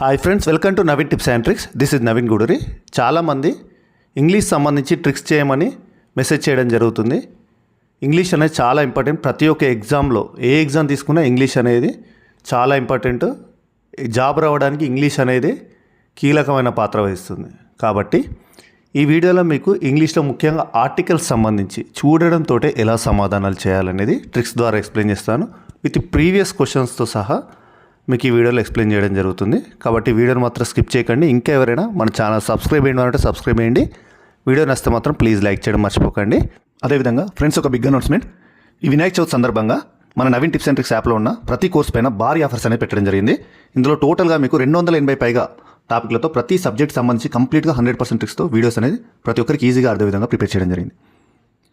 Hi friends, welcome to Naveen tips and tricks. This is Naveen Guduri. చాలామంది English సంబంధించి tricks చేయమని message చేయడం జరుగుతుంది. ఇంగ్లీష్ అనేది చాలా ఇంపార్టెంట్. ప్రతి ఒక్క ఎగ్జామ్లో ఏ ఎగ్జామ్ తీసుకున్నా ఇంగ్లీష్ అనేది చాలా ఇంపార్టెంట్. జాబ్ రావడానికి ఇంగ్లీష్ అనేది కీలకమైన పాత్ర వహిస్తుంది. కాబట్టి ఈ వీడియోలో మీకు ఇంగ్లీష్లో ముఖ్యంగా ఆర్టికల్స్ సంబంధించి చూడడంతో ఎలా సమాధానాలు చేయాలనేది ట్రిక్స్ ద్వారా ఎక్స్ప్లెయిన్ చేస్తాను. విత్ ప్రీవియస్ క్వశ్చన్స్తో సహా మీకు ఈ వీడియోలో ఎక్స్ప్లెయిన్ చేయడం జరుగుతుంది. కాబట్టి వీడియోని మాత్రం స్కిప్ చేయకండి. ఇంకా ఎవరైనా మన ఛానల్ సబ్స్క్రైబ్ చేయండి అంటే సబ్స్క్రైబ్ చేయండి. వీడియో నచ్చితే మాత్రం ప్లీజ్ లైక్ చేయడం మర్చిపోకండి. అదేవిధంగా ఫ్రెండ్స్, ఒక బిగ్ అనౌన్స్మెంట్. ఈ వినాయక చవితి సందర్భంగా మన నవీన్ టిప్స్ అండ్ ట్రిక్స్ యాప్లో ఉన్న ప్రతి కోర్స్ పైన భారీ ఆఫర్స్ అనేది పెట్టడం జరిగింది. ఇందులో టోటల్గా మీకు 280 పైగా టాపిక్లతో ప్రతి సబ్జెక్ట్ సంబంధించి కంప్లీట్గా 100% ట్రిక్స్తో వీడియోస్ అనేది ప్రతి ఒక్కరికి ఈజీగా అర్థం విధంగా ప్రిపేర్ చేయడం జరిగింది.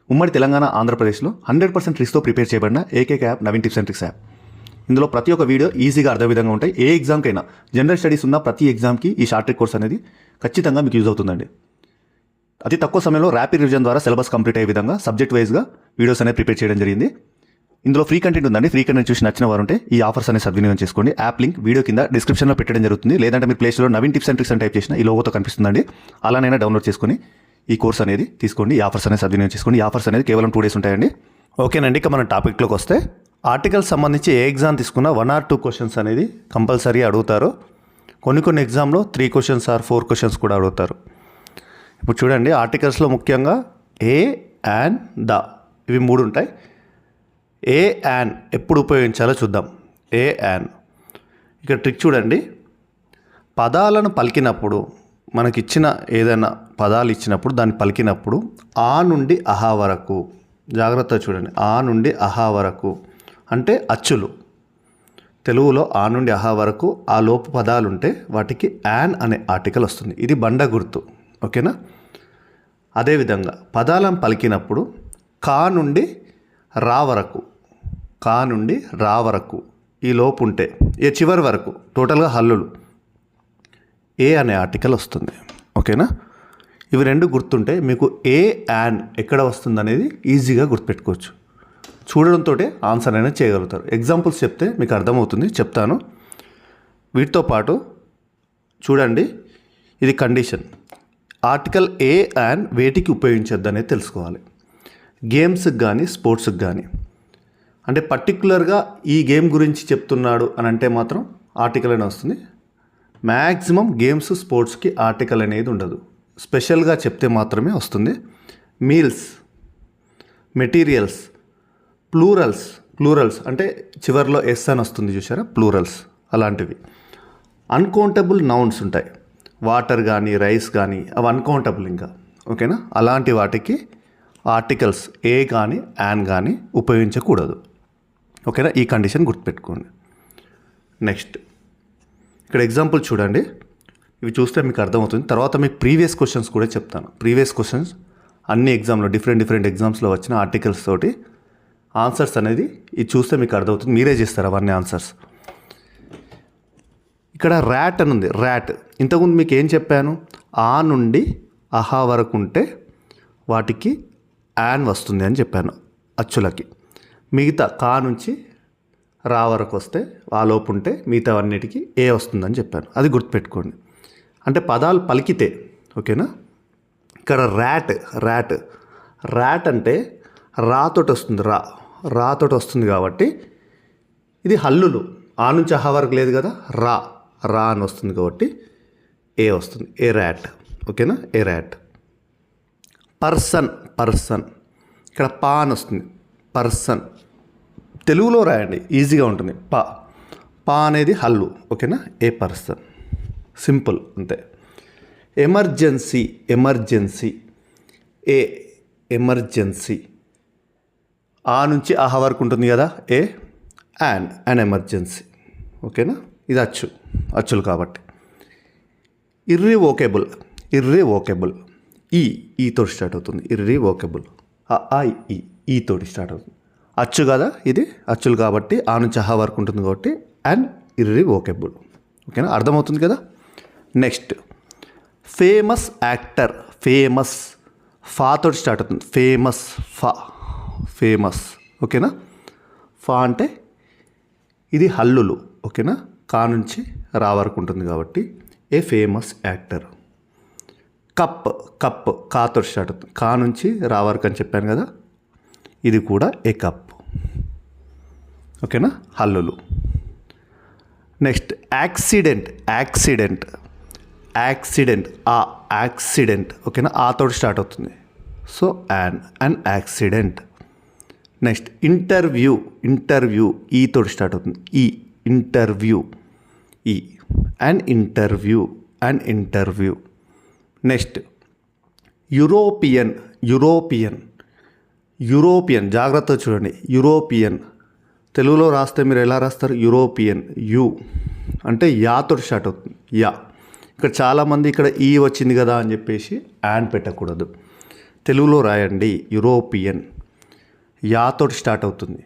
ఉమ్మడి తెలంగాణ, ఆంధ్రప్రదేశ్లో 100% ట్రిక్స్తో ప్రిపేర్ చేయబడిన ఏకైక app Naveen tips and tricks app. ఇందులో ప్రతి ఒక్క వీడియో ఈజీగా అర్థం విధంగా ఉంటాయి. ఏ ఎగ్జామ్కైనా, జనరల్ స్టడీస్ ఉన్న ప్రతి ఎగ్జామ్కి ఈ షార్ట్ ట్రిక్ కోర్స్ అనేది ఖచ్చితంగా మీకు యూజ్ అవుతుందండి. అతి తక్కువ సమయంలో ర్యాపిడ్ రివిజన్ ద్వారా సిలబస్ కంప్లీట్ అయ్యే విధంగా సబ్జెక్ట్ వైజ్గా వీడియోస్ అనేది ప్రిపేర్ చేయడం జరిగింది. ఇందులో ఫ్రీ కంటెంట్ ఉందండి. ఫ్రీ కంటెంట్ చూసి నచ్చిన వారు ఉంటే ఈ ఆఫర్స్ అనేది సద్వినియోగం చేసుకోండి. యాప్ లింక్ వీడియో కింద డిస్క్రిప్షన్లో పెట్టడం జరుగుతుంది. లేదంటే మీరు ప్లేస్టోర్లో నవీన్ టిప్స్ అండ్ ట్రిక్స్ అని టైప్ చేసిన ఈ లోగోతో కనిపిస్తుందండి. అలానైనా డౌన్లోడ్ చేసుకొని ఈ కోర్స్ అనేది తీసుకోండి. ఈ ఆఫర్స్ అనేది సద్వినియోగం చేసుకోండి. ఈ ఆఫర్స్ అనేది కేవలం 2 days ఉంటాయండి. ఓకేనండి, ఇక మన టాపిక్లోకి వస్తే, ఆర్టికల్స్ సంబంధించి ఏ ఎగ్జామ్ తీసుకున్నా 1 or 2 క్వశ్చన్స్ అనేది కంపల్సరీ అడుగుతారు. కొన్ని ఎగ్జామ్లో 3 questions or 4 questions కూడా అడుగుతారు. ఇప్పుడు చూడండి, ఆర్టికల్స్లో ముఖ్యంగా ఏ, అండ్, ద ఇవి 3 ఉంటాయి. ఏ, అండ్ ఎప్పుడు ఉపయోగించాలో చూద్దాం. ఏ, అండ్ ఇక్కడ ట్రిక్ చూడండి. పదాలను పలికినప్పుడు, మనకిచ్చిన ఏదైనా పదాలు ఇచ్చినప్పుడు దాన్ని పలికినప్పుడు ఆ నుండి అహా వరకు జాగ్రత్తగా చూడండి. ఆ నుండి అహా వరకు అంటే అచ్చులు. తెలుగులో ఆ నుండి అహా వరకు ఆ లోపు పదాలు ఉంటే వాటికి యాన్ అనే ఆర్టికల్ వస్తుంది. ఇది బండ గుర్తు. ఓకేనా? అదేవిధంగా పదాలను పలికినప్పుడు కా నుండి రా వరకు, కా నుండి రా వరకు ఈ లోపు ఉంటే ఏ చివరి వరకు టోటల్గా హల్లులు ఏ అనే ఆర్టికల్ వస్తుంది. ఓకేనా? ఇవి 2 గుర్తుంటే మీకు ఏ, యాన్ ఎక్కడ వస్తుంది అనేది ఈజీగా గుర్తుపెట్టుకోవచ్చు. చూడడంతో ఆన్సర్ అనేది చేయగలుగుతారు. ఎగ్జాంపుల్స్ చెప్తే మీకు అర్థమవుతుంది, చెప్తాను. వీటితో పాటు చూడండి, ఇది కండిషన్. ఆర్టికల్ ఏ, అండ్ వేటికి ఉపయోగించద్దు అనేది తెలుసుకోవాలి. గేమ్స్కి కానీ స్పోర్ట్స్కి కానీ, అంటే పర్టికులర్గా ఈ గేమ్ గురించి చెప్తున్నాడు అని అంటే మాత్రం ఆర్టికల్ అనేది వస్తుంది. మ్యాక్సిమం గేమ్స్, స్పోర్ట్స్కి ఆర్టికల్ అనేది ఉండదు. స్పెషల్గా చెప్తే మాత్రమే వస్తుంది. మీల్స్, మెటీరియల్స్, ప్లూరల్స్ అంటే చివరిలో ఎస్ అని వస్తుంది చూసారా, ప్లూరల్స్ అలాంటివి. అన్కౌంటబుల్ నౌన్స్ ఉంటాయి. వాటర్ కానీ రైస్ కానీ అవి అన్కౌంటబుల్ ఇంకా. ఓకేనా? అలాంటి వాటికి ఆర్టికల్స్ ఏ కానీ యాన్ కానీ ఉపయోగించకూడదు. ఓకేనా? ఈ కండిషన్ గుర్తుపెట్టుకోండి. నెక్స్ట్ ఇక్కడ ఎగ్జాంపుల్ చూడండి. ఇవి చూస్తే మీకు అర్థమవుతుంది. తర్వాత మీకు ప్రీవియస్ క్వశ్చన్స్ కూడా చెప్తాను. ప్రీవియస్ క్వశ్చన్స్ అన్ని ఎగ్జామ్లో డిఫరెంట్ ఎగ్జామ్స్లో వచ్చిన ఆర్టికల్స్ తోటి ఆన్సర్స్ అనేది ఇది చూస్తే మీకు అర్థమవుతుంది. మీరే చేస్తారు అవన్నీ ఆన్సర్స్. ఇక్కడ ర్యాట్ అని ఉంది. ర్యాట్ ఇంతకుముందు మీకు ఏం చెప్పాను? ఆ నుండి అహా వరకు ఉంటే వాటికి యాన్ వస్తుంది అని చెప్పాను అచ్చులకి. మిగతా కా నుంచి రా వరకు వస్తే ఆ లోపు ఉంటే మిగతా అన్నిటికీ ఏ వస్తుందని చెప్పాను. అది గుర్తుపెట్టుకోండి. అంటే పదాలు పలికితే. ఓకేనా? ఇక్కడ ర్యాట్ అంటే రాతోటి వస్తుంది. రాతోటి వస్తుంది కాబట్టి ఇది హల్లులు. ఆ నుంచి అహా వరకు లేదు కదా, రా అని వస్తుంది కాబట్టి ఏ వస్తుంది. A rat. ఓకేనా? A rat. పర్సన్ ఇక్కడ పా అని వస్తుంది. పర్సన్ తెలుగులో రాయండి, ఈజీగా ఉంటుంది. పా అనేది హల్లు. ఓకేనా? ఏ పర్సన్. సింపుల్ అంతే. ఎమర్జెన్సీ ఏ ఎమర్జెన్సీ. ఆ నుంచి ఆహా వరకు ఉంటుంది కదా, ఏ, అండ్ ఎమర్జెన్సీ. ఓకేనా? ఇది అచ్చులు కాబట్టి. ఇర్రివోకేబుల్ ఈ తోటి స్టార్ట్ అవుతుంది. ఇర్రివోకేబుల్ ఈ తోటి స్టార్ట్ అవుతుంది. అచ్చు కదా, ఇది అచ్చులు కాబట్టి ఆ నుంచి అహా వరకు ఉంటుంది కాబట్టి అండ్ ఇర్రివోకేబుల్. ఓకేనా? అర్థమవుతుంది కదా. Next famous actor. ఫా తోటి స్టార్ట్ అవుతుంది. ఫేమస్. ఓకేనా? ఫా అంటే ఇది హల్లులు. ఓకేనా? కా నుంచి రా వరకు ఉంటుంది కాబట్టి a famous actor. Cup cup కాతో స్టార్ట్ అవుతుంది, కా నుంచి రా వరకు అని చెప్పాను కదా, ఇది కూడా ఏ కప్. ఓకేనా, హల్లులు. Next accident. యాక్సిడెంట్ యాక్సిడెంట్ ఆ యాక్సిడెంట్. ఓకేనా, ఆతో స్టార్ట్ అవుతుంది, so an accident. Next interview. Interview ఈతో స్టార్ట్ అవుతుంది, ఈ ఇంటర్వ్యూ ఈ an interview an interview. Next European. European European జాగ్రత్తగా చూడండి. యూరోపియన్ తెలుగులో రాస్తే మీరు ఎలా రాస్తారు? యూరోపియన్. యు అంటే యాతో స్టార్ట్ అవుతుంది, యా. ఇక్కడ చాలామంది ఇక్కడ ఈ వచ్చింది కదా అని చెప్పేసి యాన్ పెట్టకూడదు, తెలుగులో రాయండి యూరోపియన్. యాతో స్టార్ట్ అవుతుంది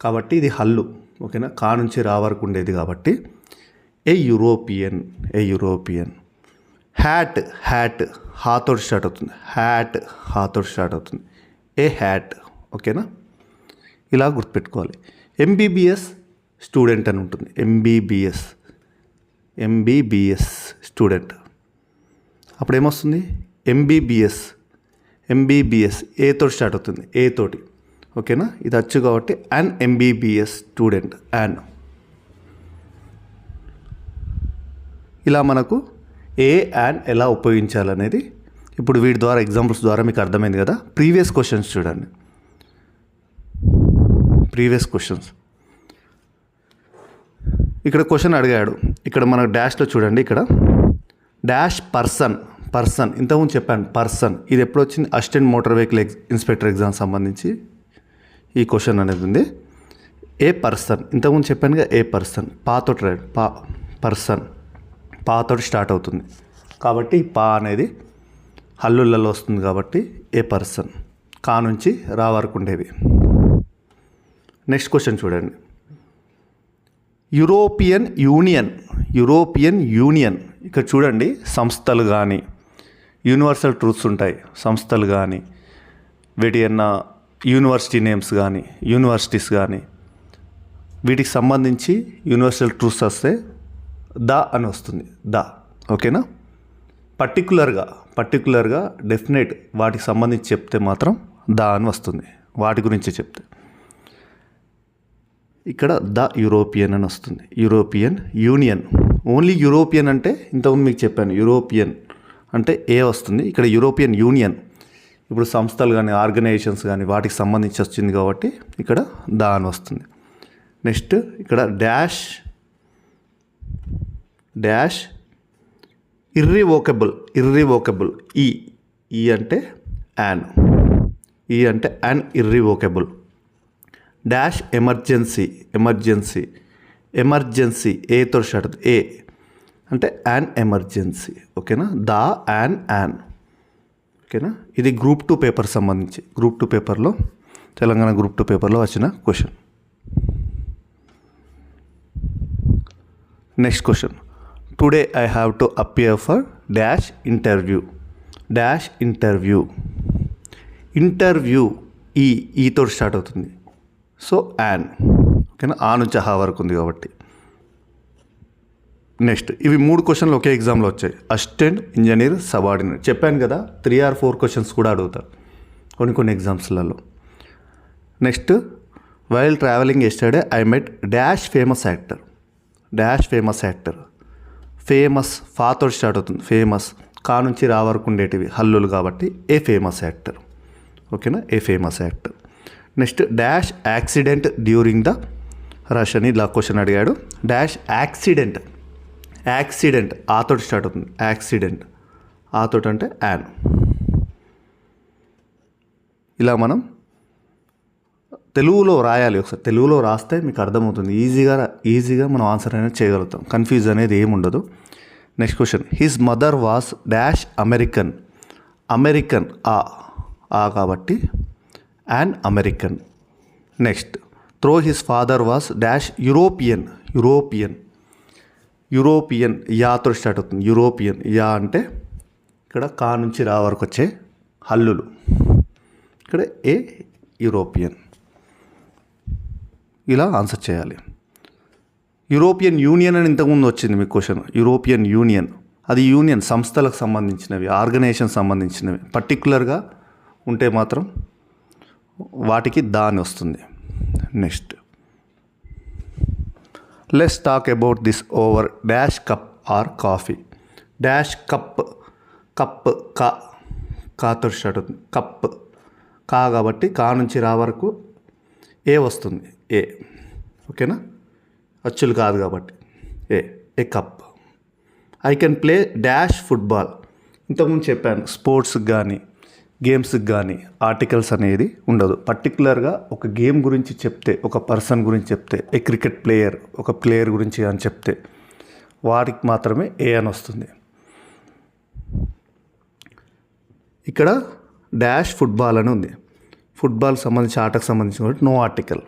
కాబట్టి ఇది హల్లు. ఓకేనా, కా నుంచి రా వరకు ఉండేది కాబట్టి ఏ యూరోపియన్. ఏ యూరోపియన్. హ్యాట్. హ్యాట్ హాతో స్టార్ట్ అవుతుంది, హ్యాట్ హాతో స్టార్ట్ అవుతుంది, ఏ హ్యాట్. ఓకేనా, ఇలా గుర్తుపెట్టుకోవాలి. ఎంబీబీఎస్ స్టూడెంట్ అని ఉంటుంది, ఎంబీబీఎస్. ఎంబీబీఎస్ స్టూడెంట్ అప్పుడు ఏమొస్తుంది? ఎంబీబీఎస్. ఎంబీబీఎస్ ఏతో స్టార్ట్ అవుతుంది, ఏ తోటి. ఓకేనా, ఇది వచ్చు కాబట్టి అన్ ఎంబీబీఎస్ స్టూడెంట్, యాన్. ఇలా మనకు ఏ యాన్ ఎలా ఉపయోగించాలనేది ఇప్పుడు వీటి ద్వారా ఎగ్జాంపుల్స్ ద్వారా మీకు అర్థమైంది కదా. ప్రీవియస్ క్వశ్చన్స్ చూడండి. ప్రీవియస్ క్వశ్చన్స్ ఇక్కడ క్వశ్చన్ అడిగాడు. ఇక్కడ మనకు డాష్లో చూడండి, ఇక్కడ డాష్ పర్సన్. పర్సన్ ఇంతకుముందు చెప్పాను, పర్సన్. ఇది ఎప్పుడు వచ్చింది? Assistant motor vehicle inspector exam సంబంధించి ఈ క్వశ్చన్ అనేది ఉంది. ఏ పర్సన్ ఇంతకుముందు చెప్పానుగా, ఏ పర్సన్. పాతోటి రైట్, పర్సన్ పాతోటి స్టార్ట్ అవుతుంది కాబట్టి పా అనేది హల్లులలో వస్తుంది కాబట్టి ఏ పర్సన్. కా నుంచి రా వరకు ఉండేవి. నెక్స్ట్ క్వశ్చన్ చూడండి. European union. యూరోపియన్ యూనియన్ ఇక్కడ చూడండి, సంస్థలు కానీ యూనివర్సల్ ట్రూత్స్ ఉంటాయి, సంస్థలు కానీ వీటి అన్న యూనివర్సిటీ నేమ్స్ కానీ యూనివర్సిటీస్ కానీ వీటికి సంబంధించి యూనివర్సల్ ట్రూత్స్ వస్తే ద అని వస్తుంది, ద. ఓకేనా, పర్టికులర్గా డెఫినెట్ వాటికి సంబంధించి చెప్తే మాత్రం ద అని వస్తుంది, వాటి గురించి చెప్తే. ఇక్కడ ద యూరోపియన్ అని వస్తుంది. European union. ఓన్లీ యూరోపియన్ అంటే ఇంతకుముందు మీకు చెప్పాను, యూరోపియన్ అంటే ఏ వస్తుంది. ఇక్కడ యూరోపియన్ యూనియన్ ఇప్పుడు సంస్థలు కానీ ఆర్గనైజేషన్స్ కానీ వాటికి సంబంధించి వచ్చింది కాబట్టి ఇక్కడ ద అని వస్తుంది. నెక్స్ట్ ఇక్కడ డాష్ ఇర్రివోకబుల్. ఈ అంటే యాన్. ఈ అంటే యాన్ ఇర్రివోకబుల్. డాష్ ఎమర్జెన్సీ ఏతో స్టార్ట్ అవుతుంది, ఏ అంటే యాన్ ఎమర్జెన్సీ. ఓకేనా, ద యాన్. ఓకేనా, ఇది గ్రూప్ 2 పేపర్ సంబంధించి, గ్రూప్ 2 పేపర్లో, తెలంగాణ గ్రూప్ 2 పేపర్లో వచ్చిన question. Next question. Today I have to appear for dash interview. Interview ఈతో స్టార్ట్ అవుతుంది, సో యాన్. ఓకేనా, ఆ నుంచి హా వరకు ఉంది కాబట్టి. నెక్స్ట్ ఇవి 3 క్వశ్చన్లు ఒకే ఎగ్జామ్లో వచ్చాయి. అసిస్టెంట్ ఇంజనీర్ సబార్డినేట్ చెప్పాను కదా, 3 or 4 క్వశ్చన్స్ కూడా అడుగుతారు కొన్ని ఎగ్జామ్స్లలో. Next while travelling yesterday I met dash famous actor. Famous ఫాతో స్టార్ట్ అవుతుంది, ఫేమస్. కా నుంచి రా వరకు ఉండేటివి హల్లులు కాబట్టి ఏ ఫేమస్ యాక్టర్. ఓకేనా, a famous actor. Next dash accident during the rush అని ఇలా క్వశ్చన్ అడిగాడు. డాష్ యాక్సిడెంట్ ఆతోటి స్టార్ట్ అవుతుంది, యాక్సిడెంట్ ఆతోటి అంటే యాన్. ఇలా మనం తెలుగులో రాయాలి. ఒకసారి తెలుగులో రాస్తే మీకు అర్థమవుతుంది, ఈజీగా మనం ఆన్సర్ అనేది చేయగలుగుతాం, కన్ఫ్యూజ్ అనేది ఏమి ఉండదు. Next question. His mother was dash American ఆ కాబట్టి an American. Next though his father was dash European యాతో స్టార్ట్ అవుతుంది, యూరోపియన్. యా అంటే ఇక్కడ కా నుంచి రా వరకు వచ్చే హల్లులు, ఇక్కడ ఏ యూరోపియన్. ఇలా ఆన్సర్ చేయాలి. యూరోపియన్ యూనియన్ అని ఇంతకుముందు వచ్చింది మీకు క్వశ్చన్. యూరోపియన్ యూనియన్ అది యూనియన్, సంస్థలకు సంబంధించినవి, ఆర్గనైజేషన్ సంబంధించినవి. పర్టికులర్గా ఉంటే మాత్రం వాటికి దాని వస్తుంది. Next, let's talk about this over dash cup of coffee. Dash cup, cup కాతో స్టార్ట్ అవుతుంది. కప్ కా కాబట్టి కా నుంచి రా వరకు ఏ వస్తుంది, ఏ. ఓకేనా, అచ్చులు కాదు కాబట్టి a cup. I can play dash football. ఇంతకుముందు చెప్పాను, స్పోర్ట్స్కి కానీ గేమ్స్కి కానీ ఆర్టికల్స్ అనేది ఉండదు. పర్టికులర్గా ఒక గేమ్ గురించి చెప్తే, ఒక పర్సన్ గురించి చెప్తే, ఏ క్రికెట్ ప్లేయర్, ఒక ప్లేయర్ గురించి అని చెప్తే వాటికి మాత్రమే ఏ అని వస్తుంది. ఇక్కడ డాష్ ఫుట్బాల్ అని ఉంది. ఫుట్బాల్ సంబంధించి ఆటకు సంబంధించిన కాబట్టి no article.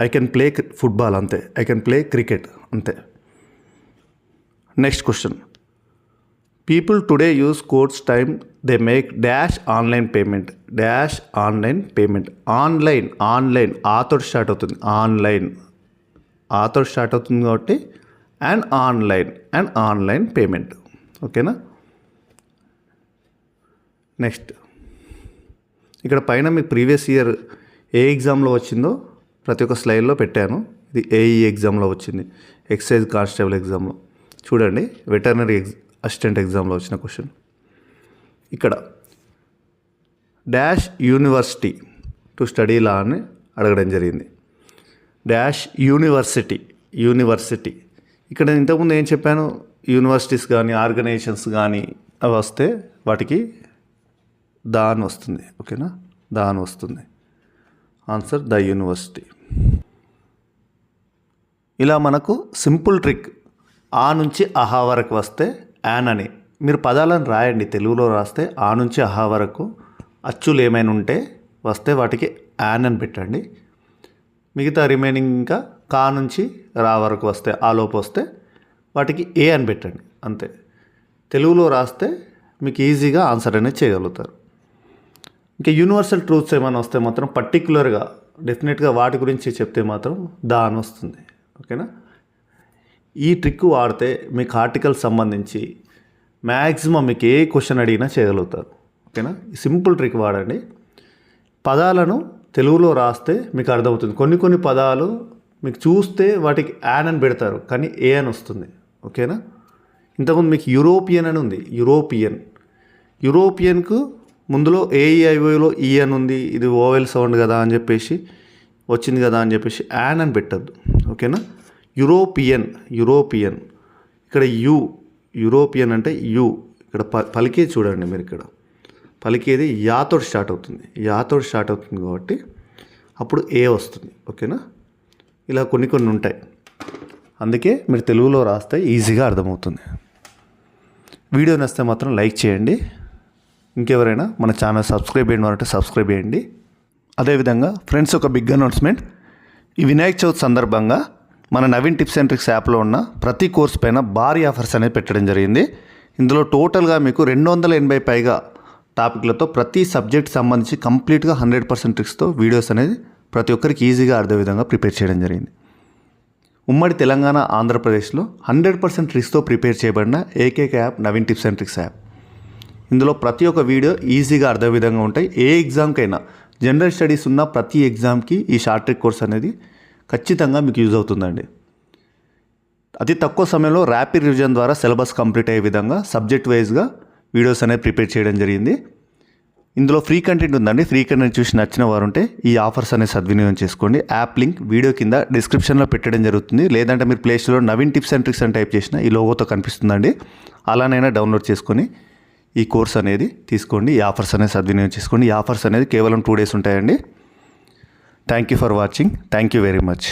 I can play football అంతే, ఐ కెన్ ప్లే క్రికెట్ అంతే. Next question, people today use course time they make dash online payment. Dash online payment. Online ఆతో స్టార్ట్ అవుతుంది. ఆతో స్టార్ట్ అవుతుంది కాబట్టి అండ్ ఆన్లైన్ పేమెంట్. ఓకేనా. Next, ఇక్కడ పైన మీకు ప్రీవియస్ ఇయర్ ఏ ఎగ్జామ్లో వచ్చిందో ప్రతి ఒక్క స్లైడ్లో పెట్టాను. ఇది ఏఈ ఎగ్జామ్లో వచ్చింది, ఎక్సైజ్ కానిస్టేబుల్ ఎగ్జామ్లో చూడండి, వెటర్నరీ అసిస్టెంట్ ఎగ్జామ్లో వచ్చిన క్వశ్చన్. ఇక్కడ డాష్ యూనివర్సిటీ టు స్టడీ లా అని అడగడం జరిగింది. Dash university. ఇక్కడ ఇంతకుముందు ఏం చెప్పాను, యూనివర్సిటీస్ కానీ ఆర్గనైజేషన్స్ కానీ అవి వస్తే వాటికి దాని వస్తుంది. ఓకేనా, దాని వస్తుంది. Answer the university. ఇలా మనకు సింపుల్ ట్రిక్, ఆ నుంచి అహా వరకు వస్తే యాన్ అని మీరు పదాలను రాయండి. తెలుగులో రాస్తే ఆ నుంచి అహా వరకు అచ్చులు ఏమైనా ఉంటే వస్తే వాటికి యాన్ అని పెట్టండి. మిగతా రిమైనింగ్ ఇంకా కా నుంచి రా వరకు వస్తే, ఆ లోపు వస్తే వాటికి ఏ అని పెట్టండి అంతే. తెలుగులో రాస్తే మీకు ఈజీగా ఆన్సర్ అనేది చేయగలుగుతారు. ఇంకా యూనివర్సల్ ట్రూత్స్ ఏమైనా వస్తే మాత్రం పర్టికులర్గా డెఫినెట్గా వాటి గురించి చెప్తే మాత్రం దా అని వస్తుంది. ఓకేనా. ఈ ట్రిక్ వాడితే మీకు ఆర్టికల్ సంబంధించి మ్యాక్సిమం మీకు ఏ క్వశ్చన్ అడిగినా చేయగలుగుతారు. ఓకేనా. ఈ సింపుల్ ట్రిక్ వాడండి. పదాలను తెలుగులో రాస్తే మీకు అర్థమవుతుంది. కొన్ని పదాలు మీకు చూస్తే వాటికి యాన్ అని పెడతారు, కానీ ఏ అని వస్తుంది. ఓకేనా. ఇంతకుముందు మీకు యూరోపియన్ అని ఉంది. యూరోపియన్కు ముందులో ఏఈఐఓలో ఈ అని ఉంది, ఇది ఓవెల్ సౌండ్ కదా అని చెప్పేసి వచ్చింది కదా అని చెప్పేసి యాన్ అని పెట్టద్దు. ఓకేనా. యూరోపియన్ ఇక్కడ యూరోపియన్ అంటే యూ. ఇక్కడ పలికేది చూడండి మీరు, ఇక్కడ పలికేది యాతో స్టార్ట్ అవుతుంది. కాబట్టి అప్పుడు ఏ వస్తుంది. ఓకేనా. ఇలా కొన్ని ఉంటాయి, అందుకే మీరు తెలుగులో రాస్తే ఈజీగా అర్థమవుతుంది. వీడియో నచ్చితే మాత్రం లైక్ చేయండి. ఇంకెవరైనా మన ఛానల్ సబ్స్క్రైబ్ చేయడం అంటే సబ్స్క్రైబ్ చేయండి. అదేవిధంగా ఫ్రెండ్స్, ఒక బిగ్ అనౌన్స్మెంట్. ఈ వినాయక చవితి సందర్భంగా మన నవీన్ టిప్స్ అండ్ ట్రిక్స్ యాప్లో ఉన్న ప్రతి కోర్స్ పైన భారీ ఆఫర్స్ అనేది పెట్టడం జరిగింది. ఇందులో టోటల్గా మీకు 280 పైగా టాపిక్లతో ప్రతి సబ్జెక్ట్ సంబంధించి కంప్లీట్గా 100% ట్రిక్స్తో వీడియోస్ అనేది ప్రతి ఒక్కరికి ఈజీగా అర్థం విధంగా ప్రిపేర్ చేయడం జరిగింది. ఉమ్మడి తెలంగాణ, ఆంధ్రప్రదేశ్లో 100% ట్రిక్స్తో ప్రిపేర్ చేయబడిన ఏకైక app Naveen tips and tricks app. ఇందులో ప్రతి ఒక్క వీడియో ఈజీగా అర్థం విధంగా ఉంటాయి. ఏ ఎగ్జామ్కైనా, జనరల్ స్టడీస్ ఉన్న ప్రతి ఎగ్జామ్కి ఈ షార్ట్ ట్రిక్ కోర్స్ అనేది ఖచ్చితంగా మీకు యూజ్ అవుతుందండి. అతి తక్కువ సమయంలో ర్యాపిడ్ రివిజన్ ద్వారా సిలబస్ కంప్లీట్ అయ్యే విధంగా సబ్జెక్ట్ వైజ్గా వీడియోస్ అనేది ప్రిపేర్ చేయడం జరిగింది. ఇందులో ఫ్రీ కంటెంట్ ఉందండి. ఫ్రీ కంటెంట్ చూసి నచ్చిన వారు ఉంటే ఈ ఆఫర్స్ అనేది సద్వినియోగం చేసుకోండి. యాప్ లింక్ వీడియో కింద డిస్క్రిప్షన్లో పెట్టడం జరుగుతుంది. లేదంటే మీరు ప్లేస్టోర్లో నవీన్ టిప్స్ అండ్ ట్రిక్స్ అని టైప్ చేసిన ఈ లోగోతో కనిపిస్తుందండి. అలానైనా డౌన్లోడ్ చేసుకొని ఈ కోర్స్ అనేది తీసుకోండి. ఈ ఆఫర్స్ అనేది సద్వినియోగం చేసుకోండి. ఈ ఆఫర్స్ అనేది కేవలం 2 days ఉంటాయండి. Thank you for watching. Thank you very much.